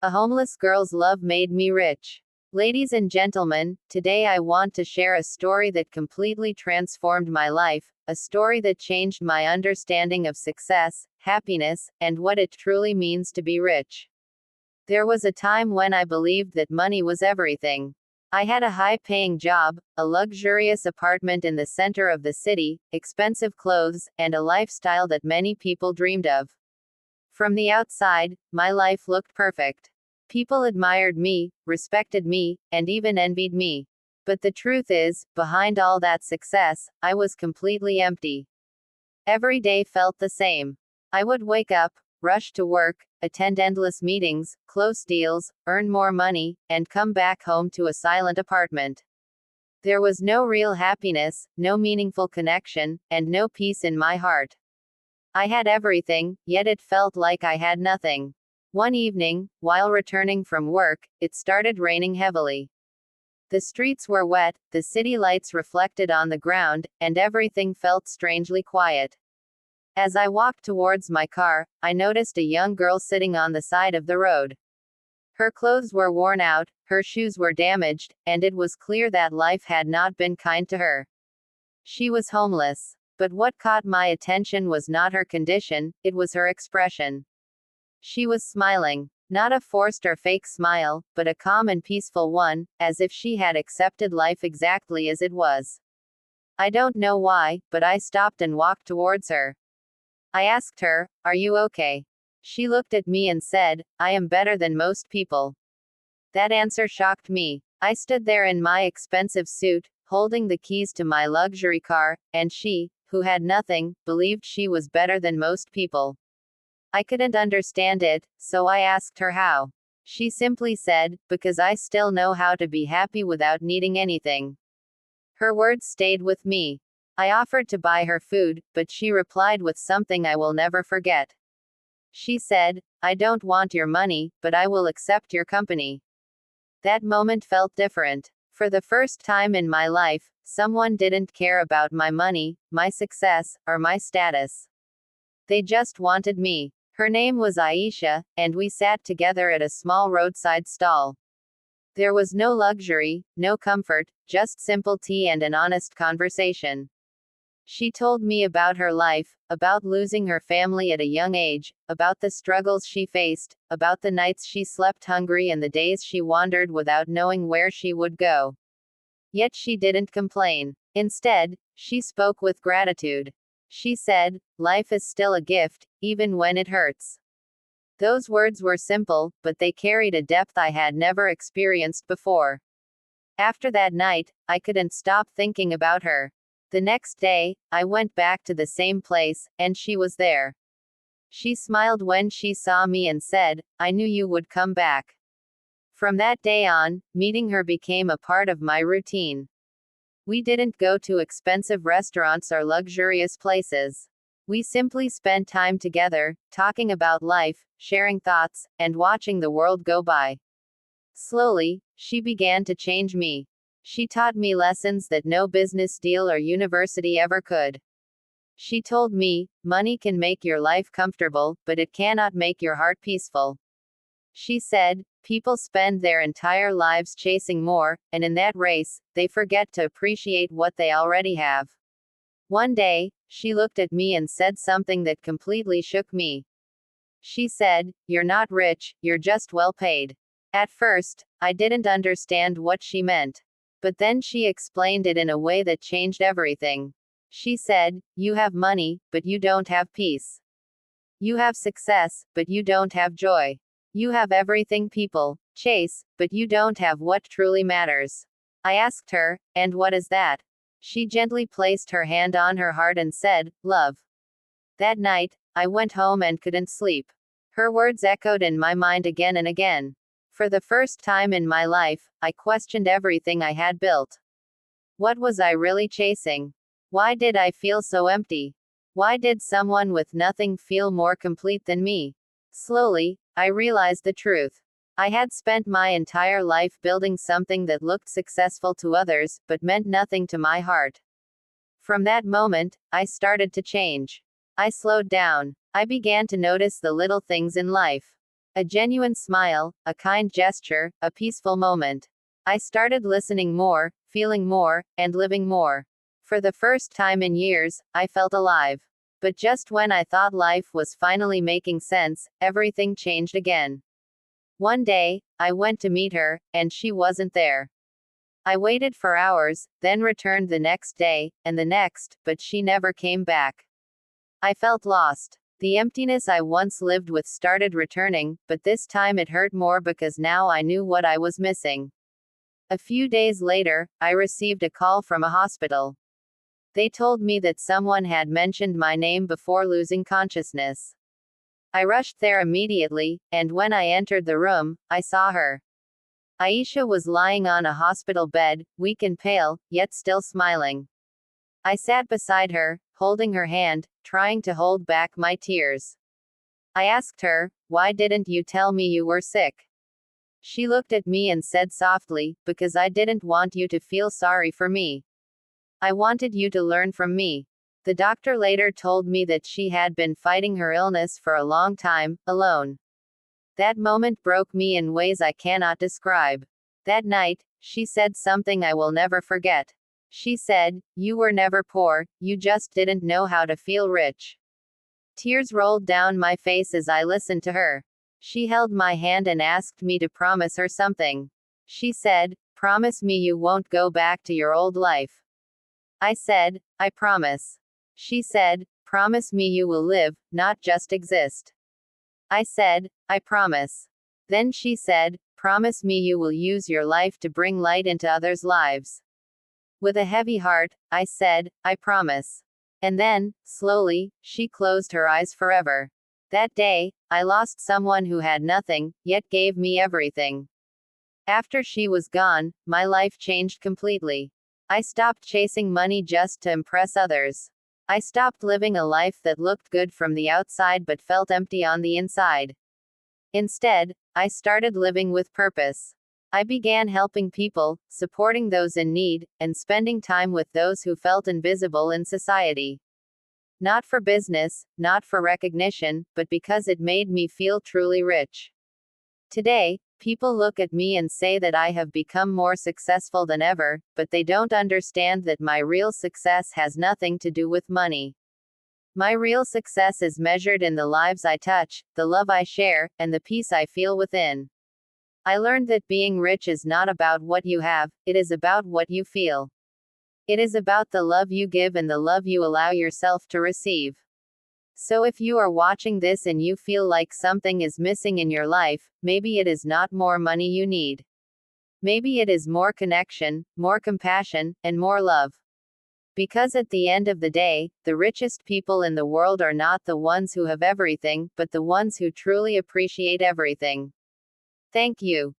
A homeless girl's love made me rich. Ladies and gentlemen, today I want to share a story that completely transformed my life, a story that changed my understanding of success, happiness, and what it truly means to be rich. There was a time when I believed that money was everything. I had a high-paying job, a luxurious apartment in the center of the city, expensive clothes, and a lifestyle that many people dreamed of. From the outside, my life looked perfect. People admired me, respected me, and even envied me. But the truth is, behind all that success, I was completely empty. Every day felt the same. I would wake up, rush to work, attend endless meetings, close deals, earn more money, and come back home to a silent apartment. There was no real happiness, no meaningful connection, and no peace in my heart. I had everything, yet it felt like I had nothing. One evening, while returning from work, it started raining heavily. The streets were wet, the city lights reflected on the ground, and everything felt strangely quiet. As I walked towards my car, I noticed a young girl sitting on the side of the road. Her clothes were worn out, her shoes were damaged, and it was clear that life had not been kind to her. She was homeless. But what caught my attention was not her condition, it was her expression. She was smiling. Not a forced or fake smile, but a calm and peaceful one, as if she had accepted life exactly as it was. I don't know why, but I stopped and walked towards her. I asked her, "Are you okay?" She looked at me and said, "I am better than most people." That answer shocked me. I stood there in my expensive suit, holding the keys to my luxury car, and she, who had nothing, believed she was better than most people. I couldn't understand it, so I asked her how. She simply said, "Because I still know how to be happy without needing anything." Her words stayed with me. I offered to buy her food, but she replied with something I will never forget. She said, "I don't want your money, but I will accept your company." That moment felt different. For the first time in my life, someone didn't care about my money, my success, or my status. They just wanted me. Her name was Aisha, and we sat together at a small roadside stall. There was no luxury, no comfort, just simple tea and an honest conversation. She told me about her life, about losing her family at a young age, about the struggles she faced, about the nights she slept hungry and the days she wandered without knowing where she would go. Yet she didn't complain. Instead, she spoke with gratitude. She said, "Life is still a gift, even when it hurts." Those words were simple, but they carried a depth I had never experienced before. After that night, I couldn't stop thinking about her. The next day, I went back to the same place, and she was there. She smiled when she saw me and said, "I knew you would come back." From that day on, meeting her became a part of my routine. We didn't go to expensive restaurants or luxurious places. We simply spent time together, talking about life, sharing thoughts, and watching the world go by. Slowly, she began to change me. She taught me lessons that no business deal or university ever could. She told me, money can make your life comfortable, but it cannot make your heart peaceful. She said, people spend their entire lives chasing more, and in that race, they forget to appreciate what they already have. One day, she looked at me and said something that completely shook me. She said, "You're not rich, you're just well paid." At first, I didn't understand what she meant. But then she explained it in a way that changed everything. She said, "You have money, but you don't have peace. You have success, but you don't have joy. You have everything people chase, but you don't have what truly matters." I asked her, "And what is that?" She gently placed her hand on her heart and said, "Love." That night, I went home and couldn't sleep. Her words echoed in my mind again and again. For the first time in my life, I questioned everything I had built. What was I really chasing? Why did I feel so empty? Why did someone with nothing feel more complete than me? Slowly, I realized the truth. I had spent my entire life building something that looked successful to others, but meant nothing to my heart. From that moment, I started to change. I slowed down. I began to notice the little things in life. A genuine smile, a kind gesture, a peaceful moment. I started listening more, feeling more, and living more. For the first time in years, I felt alive. But just when I thought life was finally making sense, everything changed again. One day, I went to meet her, and she wasn't there. I waited for hours, then returned the next day, and the next, but she never came back. I felt lost. The emptiness I once lived with started returning, but this time it hurt more because now I knew what I was missing. A few days later, I received a call from a hospital. They told me that someone had mentioned my name before losing consciousness. I rushed there immediately, and when I entered the room, I saw her. Aisha was lying on a hospital bed, weak and pale, yet still smiling. I sat beside her, holding her hand, trying to hold back my tears. I asked her, "Why didn't you tell me you were sick?" She looked at me and said softly, "Because I didn't want you to feel sorry for me. I wanted you to learn from me." The doctor later told me that she had been fighting her illness for a long time, alone. That moment broke me in ways I cannot describe. That night, she said something I will never forget. She said, "You were never poor, you just didn't know how to feel rich." Tears rolled down my face as I listened to her. She held my hand and asked me to promise her something. She said, "Promise me you won't go back to your old life." I said, "I promise." She said, "Promise me you will live, not just exist." I said, "I promise." Then she said, "Promise me you will use your life to bring light into others' lives." With a heavy heart, I said, "I promise." And then, slowly, she closed her eyes forever. That day, I lost someone who had nothing, yet gave me everything. After she was gone, my life changed completely. I stopped chasing money just to impress others. I stopped living a life that looked good from the outside but felt empty on the inside. Instead, I started living with purpose. I began helping people, supporting those in need, and spending time with those who felt invisible in society. Not for business, not for recognition, but because it made me feel truly rich. Today, people look at me and say that I have become more successful than ever, but they don't understand that my real success has nothing to do with money. My real success is measured in the lives I touch, the love I share, and the peace I feel within. I learned that being rich is not about what you have, it is about what you feel. It is about the love you give and the love you allow yourself to receive. So if you are watching this and you feel like something is missing in your life, maybe it is not more money you need. Maybe it is more connection, more compassion, and more love. Because at the end of the day, the richest people in the world are not the ones who have everything, but the ones who truly appreciate everything. Thank you.